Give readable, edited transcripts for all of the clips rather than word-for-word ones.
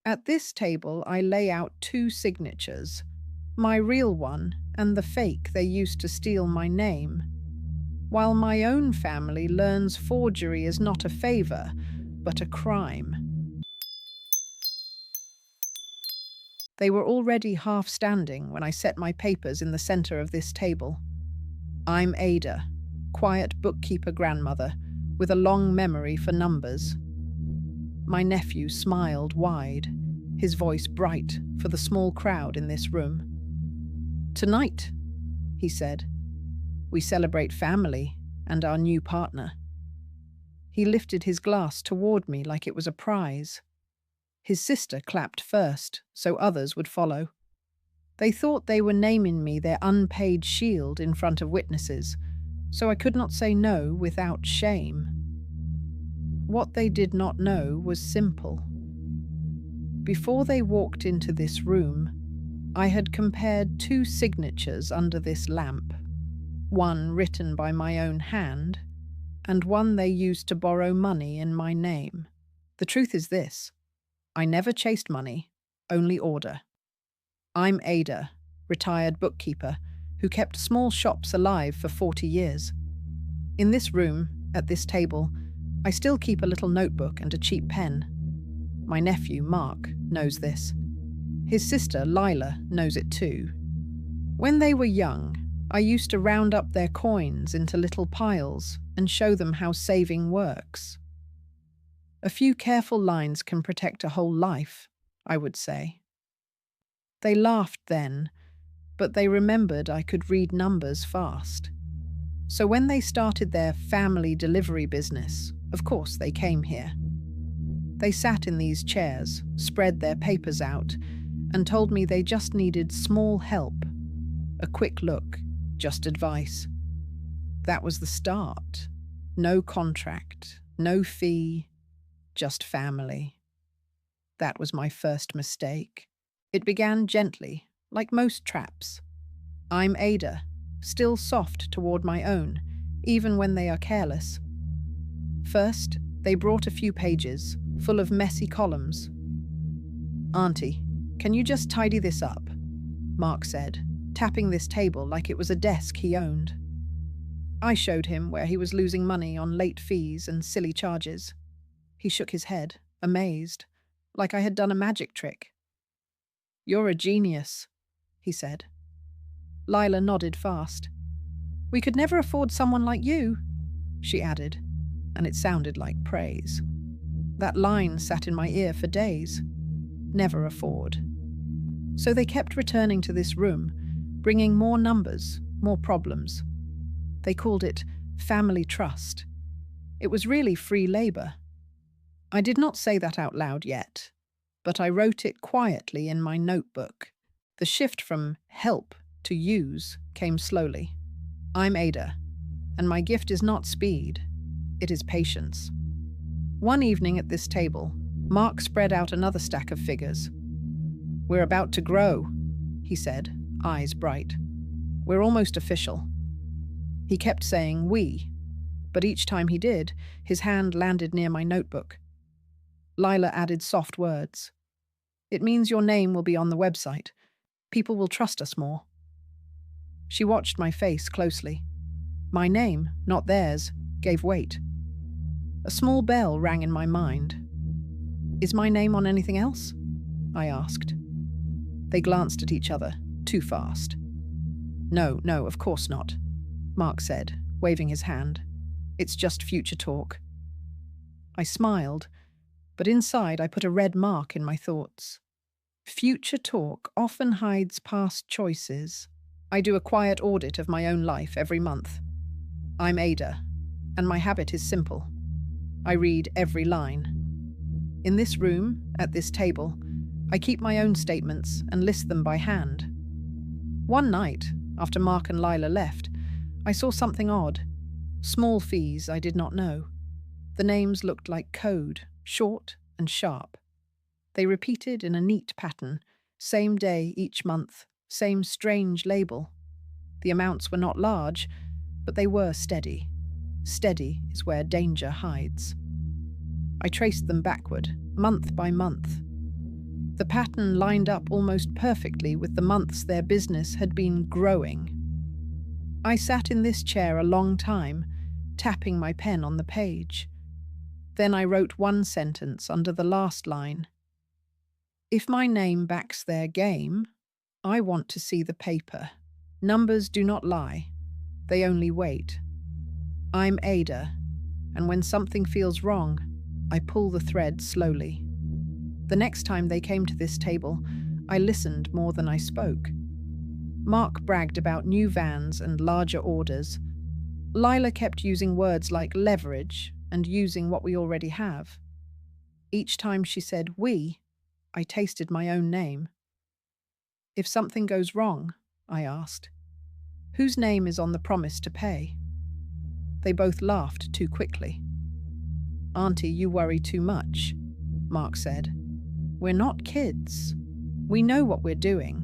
At this table, I lay out two signatures, my real one and the fake they used to steal my name, while my own family learns forgery is not a favor, but a crime. They were already half standing when I set my papers in the center of this table. I'm Ada, quiet bookkeeper grandmother, with a long memory for numbers. My nephew smiled wide, his voice bright for the small crowd in this room. "Tonight," he said, "we celebrate family and our new partner." He lifted his glass toward me like it was a prize. His sister clapped first, so others would follow. They thought they were naming me their unpaid shield in front of witnesses, so I could not say no without shame. What they did not know was simple. Before they walked into this room, I had compared two signatures under this lamp, one written by my own hand, and one they used to borrow money in my name. The truth is this: I never chased money, only order. I'm Ada, retired bookkeeper, who kept small shops alive for 40 years. In this room, at this table, I still keep a little notebook and a cheap pen. My nephew, Mark, knows this. His sister, Lila, knows it too. When they were young, I used to round up their coins into little piles and show them how saving works. A few careful lines can protect a whole life, I would say. They laughed then, but they remembered I could read numbers fast. So when they started their family delivery business, of course they came here. They sat in these chairs, spread their papers out, and told me they just needed small help. A quick look, just advice. That was the start. No contract, no fee, just family. That was my first mistake. It began gently, like most traps. I'm Ada, still soft toward my own, even when they are careless. First, they brought a few pages, full of messy columns. "Auntie, can you just tidy this up?" Mark said, tapping this table like it was a desk he owned. I showed him where he was losing money on late fees and silly charges. He shook his head, amazed, like I had done a magic trick. "You're a genius," he said. Lila nodded fast. "We could never afford someone like you," she added, and it sounded like praise. That line sat in my ear for days. Never afford. So they kept returning to this room, bringing more numbers, more problems. They called it family trust. It was really free labor. I did not say that out loud yet, but I wrote it quietly in my notebook. The shift from help to use came slowly. I'm Ada, and my gift is not speed, it is patience. One evening at this table, Mark spread out another stack of figures. "We're about to grow," he said, eyes bright. "We're almost official." He kept saying "we," but each time he did, his hand landed near my notebook. Lila added soft words. "It means your name will be on the website. People will trust us more." She watched my face closely. My name, not theirs, gave weight. A small bell rang in my mind. "Is my name on anything else?" I asked. They glanced at each other, too fast. No, of course not," Mark said, waving his hand. "It's just future talk." I smiled, but inside I put a red mark in my thoughts. Future talk often hides past choices. I do a quiet audit of my own life every month. I'm Ada, and my habit is simple. I read every line. In this room, at this table, I keep my own statements and list them by hand. One night, after Mark and Lila left, I saw something odd. Small fees I did not know. The names looked like code, short and sharp. They repeated in a neat pattern, same day each month, same strange label. The amounts were not large, but they were steady. Steady is where danger hides. I traced them backward, month by month. The pattern lined up almost perfectly with the months their business had been growing. I sat in this chair a long time, tapping my pen on the page. Then I wrote one sentence under the last line. If my name backs their game, I want to see the paper. Numbers do not lie. They only wait. I'm Ada, and when something feels wrong, I pull the thread slowly. The next time they came to this table, I listened more than I spoke. Mark bragged about new vans and larger orders. Lila kept using words like leverage and using what we already have. Each time she said we, I tasted my own name. If something goes wrong, I asked, whose name is on the promise to pay? They both laughed too quickly. Auntie, you worry too much, Mark said. We're not kids. We know what we're doing.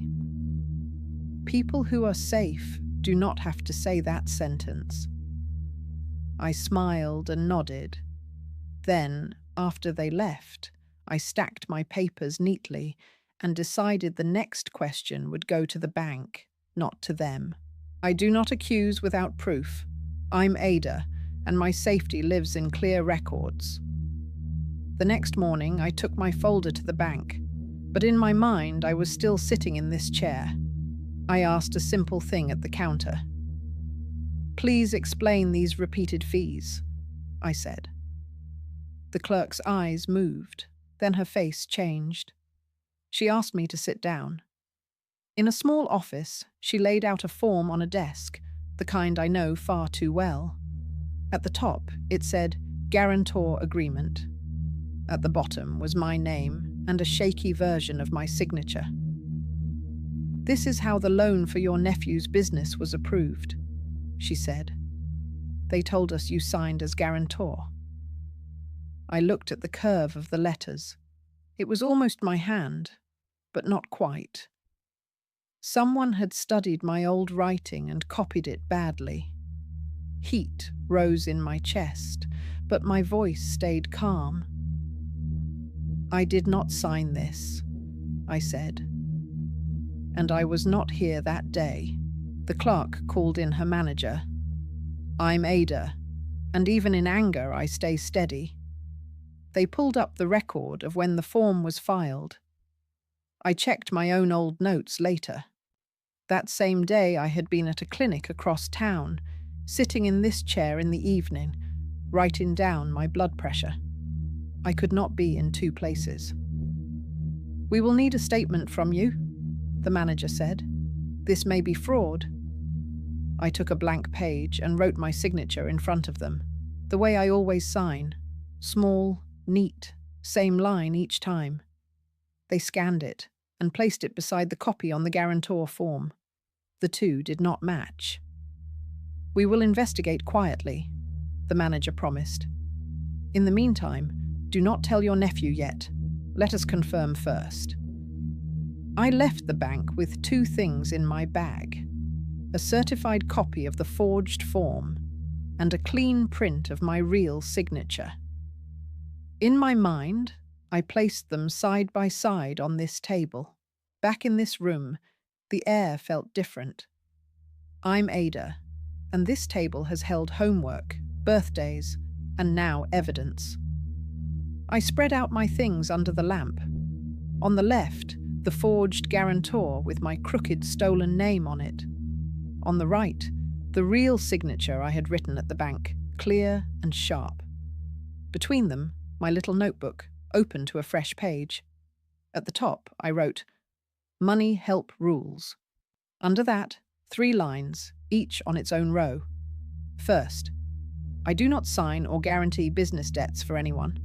People who are safe do not have to say that sentence. I smiled and nodded. Then, after they left, I stacked my papers neatly and decided the next question would go to the bank, not to them. I do not accuse without proof. I'm Ada, and my safety lives in clear records. The next morning, I took my folder to the bank, but in my mind, I was still sitting in this chair. I asked a simple thing at the counter. Please explain these repeated fees, I said. The clerk's eyes moved, then her face changed. She asked me to sit down. In a small office, she laid out a form on a desk, the kind I know far too well. At the top, it said, Guarantor Agreement. At the bottom was my name and a shaky version of my signature. This is how the loan for your nephew's business was approved, she said. They told us you signed as guarantor. I looked at the curve of the letters. It was almost my hand, but not quite. Someone had studied my old writing and copied it badly. Heat rose in my chest, but my voice stayed calm. I did not sign this, I said. And I was not here that day. The clerk called in her manager. I'm Ada, and even in anger I stay steady. They pulled up the record of when the form was filed. I checked my own old notes later. That same day I had been at a clinic across town, sitting in this chair in the evening, writing down my blood pressure. I could not be in two places. We will need a statement from you, the manager said. This may be fraud. I took a blank page and wrote my signature in front of them, the way I always sign, small, neat, same line each time. They scanned it and placed it beside the copy on the guarantor form. The two did not match. We will investigate quietly, the manager promised. In the meantime, do not tell your nephew yet. Let us confirm first. I left the bank with two things in my bag: a certified copy of the forged form and a clean print of my real signature. In my mind, I placed them side by side on this table. Back in this room, the air felt different. I'm Ada, and this table has held homework, birthdays, and now evidence. I spread out my things under the lamp. On the left, the forged guarantor with my crooked stolen name on it. On the right, the real signature I had written at the bank, clear and sharp. Between them, my little notebook, open to a fresh page. At the top, I wrote, Money Help Rules. Under that, 3 lines, each on its own row. First, I do not sign or guarantee business debts for anyone.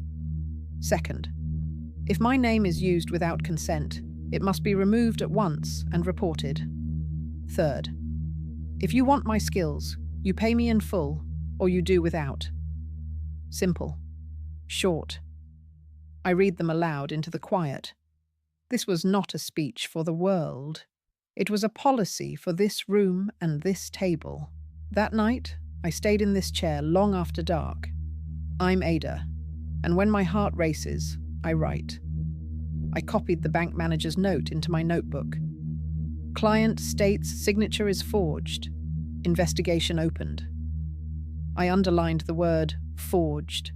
Second, if my name is used without consent, it must be removed at once and reported. Third, if you want my skills, you pay me in full or you do without. Simple. Short. I read them aloud into the quiet. This was not a speech for the world. It was a policy for this room and this table. That night, I stayed in this chair long after dark. I'm Ada, and when my heart races, I write. I copied the bank manager's note into my notebook. Client states signature is forged. Investigation opened. I underlined the word forged.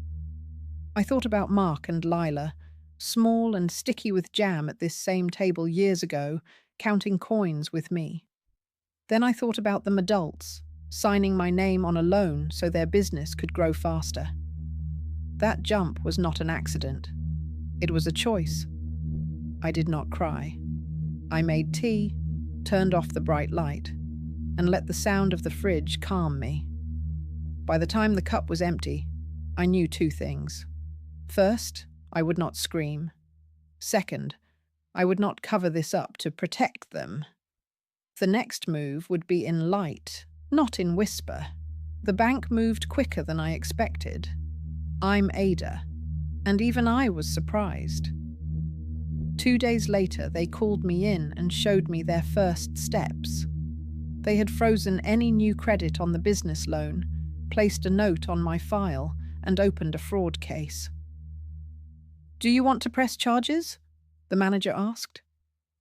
I thought about Mark and Lila, small and sticky with jam at this same table years ago, counting coins with me. Then I thought about them adults, signing my name on a loan so their business could grow faster. That jump was not an accident. It was a choice. I did not cry. I made tea, turned off the bright light, and let the sound of the fridge calm me. By the time the cup was empty, I knew two things. First, I would not scream. Second, I would not cover this up to protect them. The next move would be in light, not in whisper. The bank moved quicker than I expected. I'm Ada, and even I was surprised. 2 days later, they called me in and showed me their first steps. They had frozen any new credit on the business loan, placed a note on my file, and opened a fraud case. "Do you want to press charges?" the manager asked.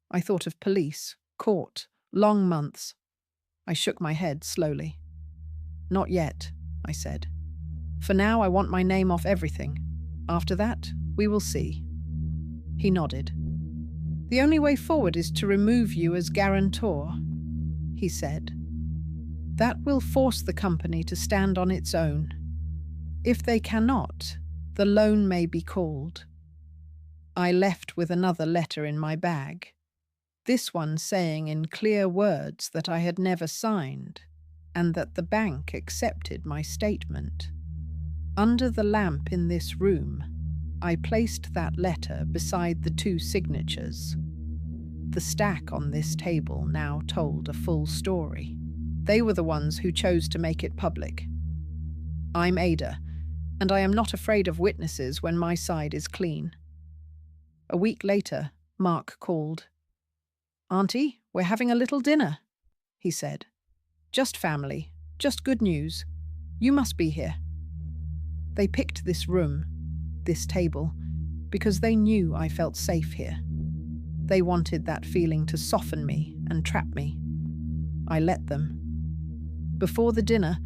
I thought of police, court, long months. I shook my head slowly. "Not yet," I said. "For now, I want my name off everything. After that, we will see." He nodded. "The only way forward is to remove you as guarantor," he said. "That will force the company to stand on its own. If they cannot, the loan may be called." I left with another letter in my bag, this one saying in clear words that I had never signed, and that the bank accepted my statement. Under the lamp in this room, I placed that letter beside the two signatures. The stack on this table now told a full story. They were the ones who chose to make it public. I'm Ada, and I am not afraid of witnesses when my side is clean. A week later, Mark called. "Auntie, we're having a little dinner," he said. "Just family, just good news. You must be here." They picked this room, this table, because they knew I felt safe here. They wanted that feeling to soften me and trap me. I let them. Before the dinner,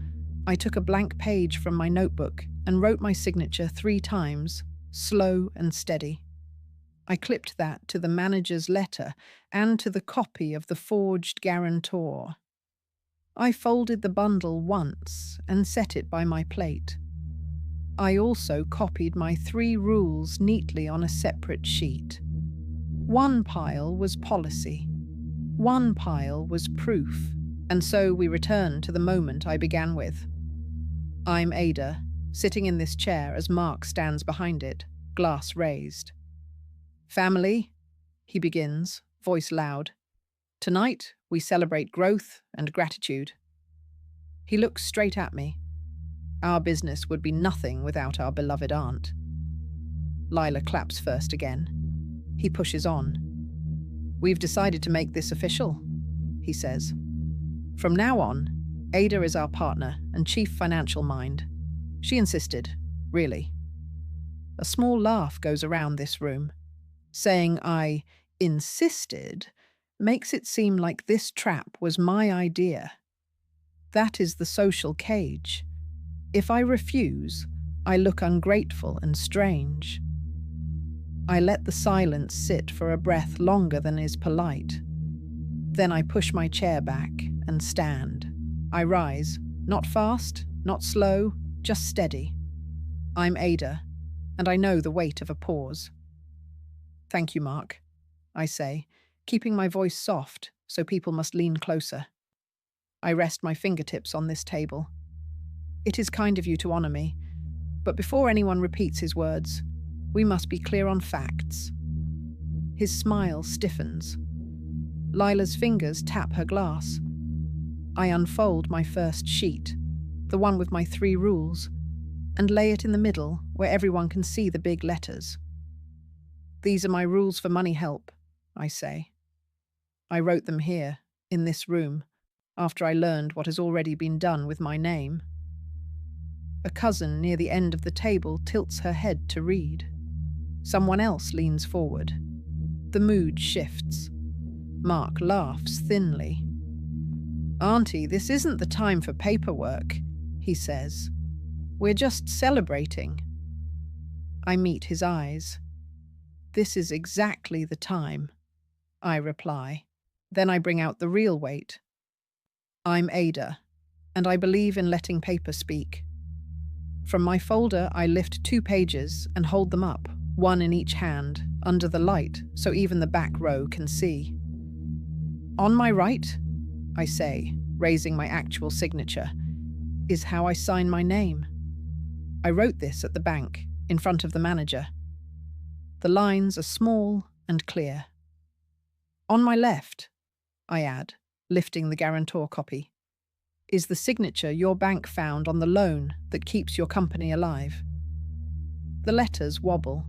I took a blank page from my notebook and wrote my signature 3 times, slow and steady. I clipped that to the manager's letter and to the copy of the forged guarantor. I folded the bundle once and set it by my plate. I also copied my 3 rules neatly on a separate sheet. One pile was policy. One pile was proof. And so we return to the moment I began with. I'm Ada, sitting in this chair as Mark stands behind it, glass raised. "Family," he begins, voice loud. "Tonight, we celebrate growth and gratitude." He looks straight at me. Our business would be nothing without our beloved aunt. Lila claps first again. He pushes on. "We've decided to make this official," he says. "From now on, Ada is our partner and chief financial mind." She insisted, really. A small laugh goes around this room. Saying I insisted makes it seem like this trap was my idea. That is the social cage. If I refuse, I look ungrateful and strange. I let the silence sit for a breath longer than is polite. Then I push my chair back and stand. I rise, not fast, not slow, just steady. I'm Ada, and I know the weight of a pause. "Thank you, Mark," I say, keeping my voice soft so people must lean closer. I rest my fingertips on this table. "It is kind of you to honor me, but before anyone repeats his words, we must be clear on facts." His smile stiffens. Lila's fingers tap her glass. I unfold my first sheet, the one with my 3 rules, and lay it in the middle where everyone can see the big letters. "These are my rules for money help," I say. I wrote them here, in this room, after I learned what has already been done with my name. A cousin near the end of the table tilts her head to read. Someone else leans forward. The mood shifts. Mark laughs thinly. "Auntie, this isn't the time for paperwork," he says. "We're just celebrating." I meet his eyes. "This is exactly the time," I reply. Then I bring out the real weight. I'm Ada, and I believe in letting paper speak. From my folder, I lift 2 pages and hold them up, one in each hand, under the light, so even the back row can see. "On my right," I say, raising my actual signature, "is how I sign my name. I wrote this at the bank, in front of the manager." The lines are small and clear. "On my left," I add, lifting the guarantor copy, "is the signature your bank found on the loan that keeps your company alive." The letters wobble,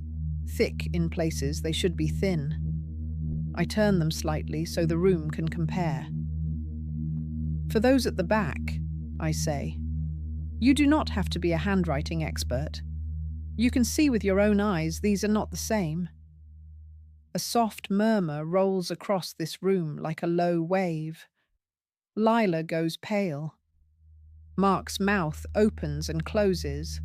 thick in places they should be thin. I turn them slightly so the room can compare. "For those at the back," I say, "you do not have to be a handwriting expert. You can see with your own eyes these are not the same." A soft murmur rolls across this room like a low wave. Lila goes pale. Mark's mouth opens and closes,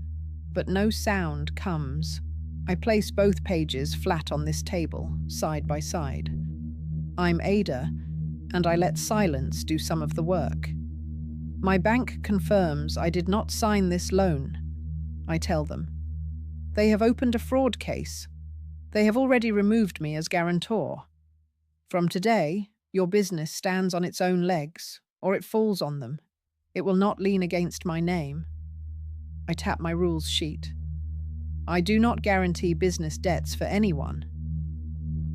but no sound comes. I place both pages flat on this table, side by side. I'm Ada, and I let silence do some of the work. "My bank confirms I did not sign this loan," I tell them. "They have opened a fraud case. They have already removed me as guarantor. From today, your business stands on its own legs, or it falls on them. It will not lean against my name." I tap my rules sheet. "I do not guarantee business debts for anyone.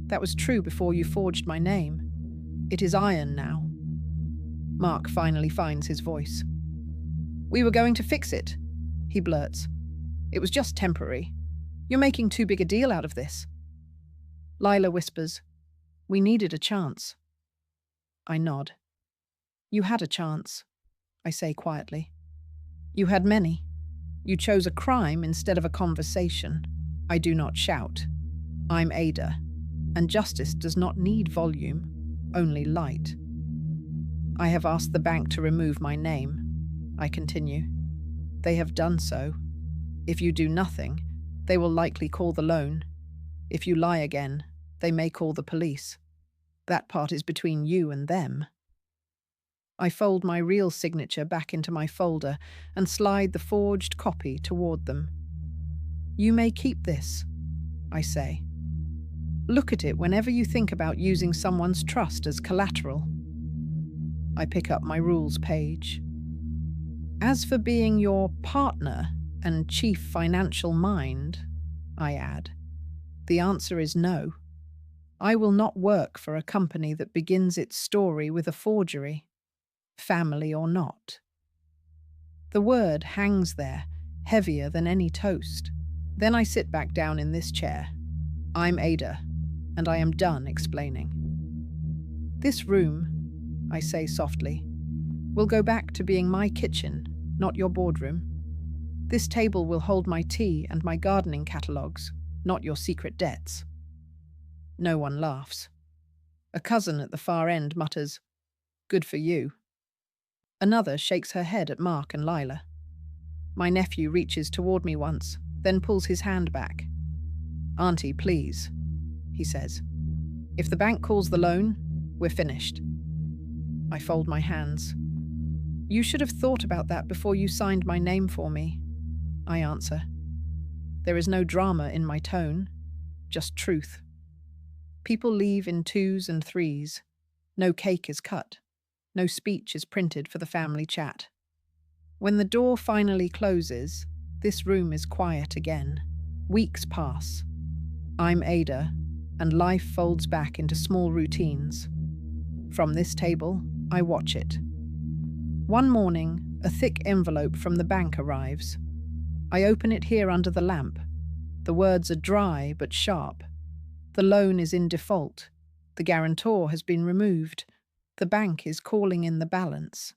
That was true before you forged my name. It is iron now." Mark finally finds his voice. "We were going to fix it," he blurts. "It was just temporary. You're making too big a deal out of this." Lila whispers, "We needed a chance." I nod. "You had a chance," I say quietly. "You had many. You chose a crime instead of a conversation." I do not shout. I'm Ada, and justice does not need volume, only light. "I have asked the bank to remove my name," I continue. "They have done so. If you do nothing, they will likely call the loan. If you lie again, they may call the police. That part is between you and them." I fold my real signature back into my folder and slide the forged copy toward them. "You may keep this," I say. "Look at it whenever you think about using someone's trust as collateral." I pick up my rules page. "As for being your partner and chief financial mind," I add, "the answer is no. I will not work for a company that begins its story with a forgery, family or not." The word hangs there, heavier than any toast. Then I sit back down in this chair. I'm Ada, and I am done explaining. "This room," I say softly, "will go back to being my kitchen, not your boardroom. This table will hold my tea and my gardening catalogues, not your secret debts." No one laughs. A cousin at the far end mutters, "Good for you." Another shakes her head at Mark and Lila. My nephew reaches toward me once, then pulls his hand back. "Auntie, please," he says. "If the bank calls the loan, we're finished." I fold my hands. "You should have thought about that before you signed my name for me," I answer. There is no drama in my tone, just truth. People leave in 2s and 3s. No cake is cut. No speech is printed for the family chat. When the door finally closes, this room is quiet again. Weeks pass. I'm Ada, and life folds back into small routines. From this table, I watch it. One morning, a thick envelope from the bank arrives. I open it here under the lamp. The words are dry but sharp. The loan is in default. The guarantor has been removed. The bank is calling in the balance.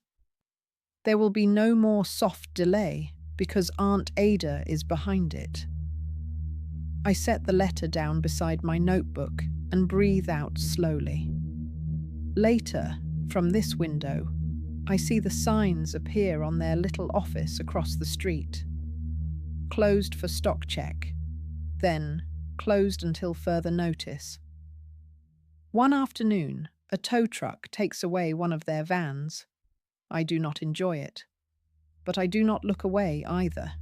There will be no more soft delay because Aunt Ada is behind it. I set the letter down beside my notebook and breathe out slowly. Later, from this window, I see the signs appear on their little office across the street. Closed for stock check, then closed until further notice. One afternoon, a tow truck takes away one of their vans. I do not enjoy it, but I do not look away either.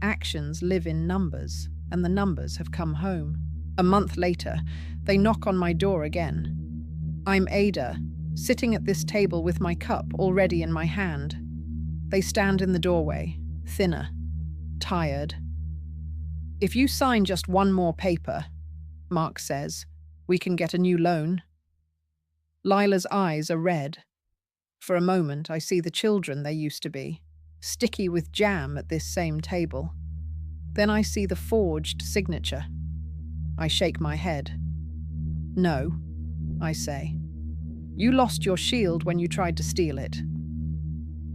Actions live in numbers, and the numbers have come home. A month later, they knock on my door again. I'm Ada, sitting at this table with my cup already in my hand. They stand in the doorway, thinner, tired. "If you sign just one more paper," Mark says, "we can get a new loan." Lila's eyes are red. For a moment, I see the children they used to be, sticky with jam at this same table. Then I see the forged signature. I shake my head. "No," I say. "You lost your shield when you tried to steal it."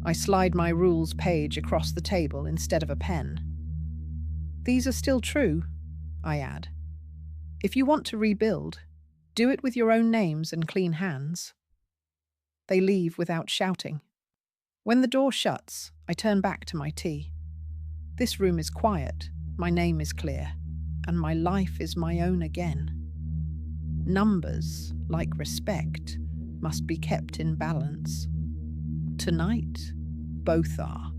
I slide my rules page across the table instead of a pen. "These are still true," I add. "If you want to rebuild, do it with your own names and clean hands." They leave without shouting. When the door shuts, I turn back to my tea. This room is quiet, my name is clear, and my life is my own again. Numbers, like respect, must be kept in balance. Tonight, both are.